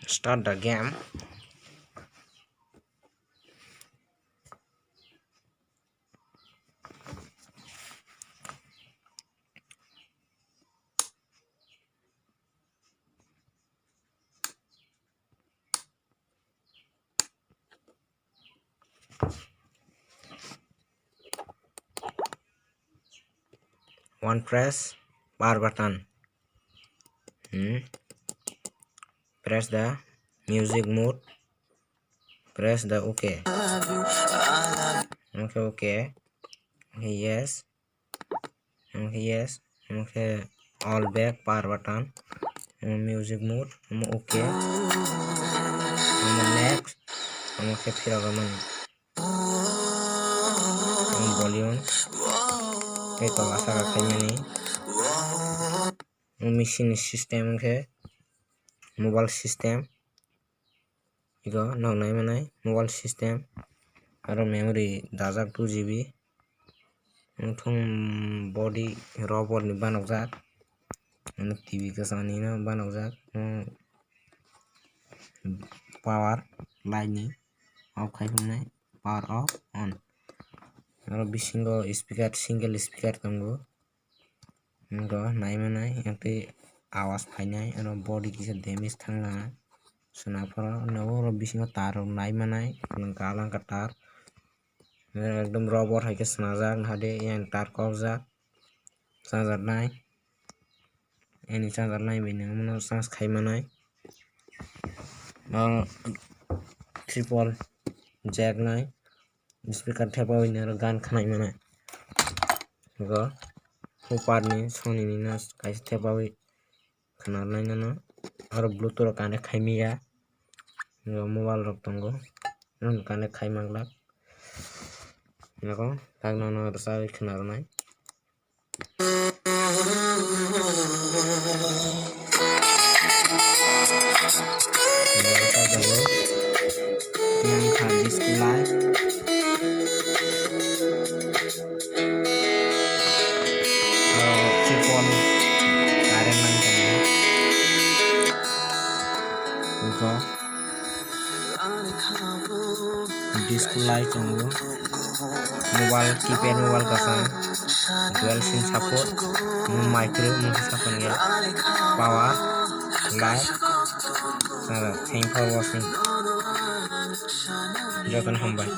start the game. One press power button. Press the music mode. Press the OK. Okay. Yes. Yes. Okay. All back power button. Music mode. OK. Next. Okay. फिर अगर मन volume. Itu asal kayaknya nih. Machine system ke mobile system. Iko naunai manai mobile system. Aro memory dajak 2GB. Thung body robot ni banokjak. TV kesani na banokjak. Power light ni off khai power off on. Aro bisingo speaker single speaker tongo. Ngo nai manai yakti awas phainai aro body kisa damage thangna sunafara no bisingo tar nai manai kalang ka tar ekdom robot hai ke snajak hade yang tar kobjak charger nai any charger nai bini mono charge khai manai triple jack nai speaker thepawi aro gan khanai manai go upar ni sony ni na kaisa thepawi khanarnai no aro bluetooth connect khaimiya mobile rok tongo connect khaimanglak nako tagno rasa khanarnai yang khan display triple current man tongo nako display tongo mobile keypad mobile kasam dual sim support micro support ya power light thank for watching jokan hambai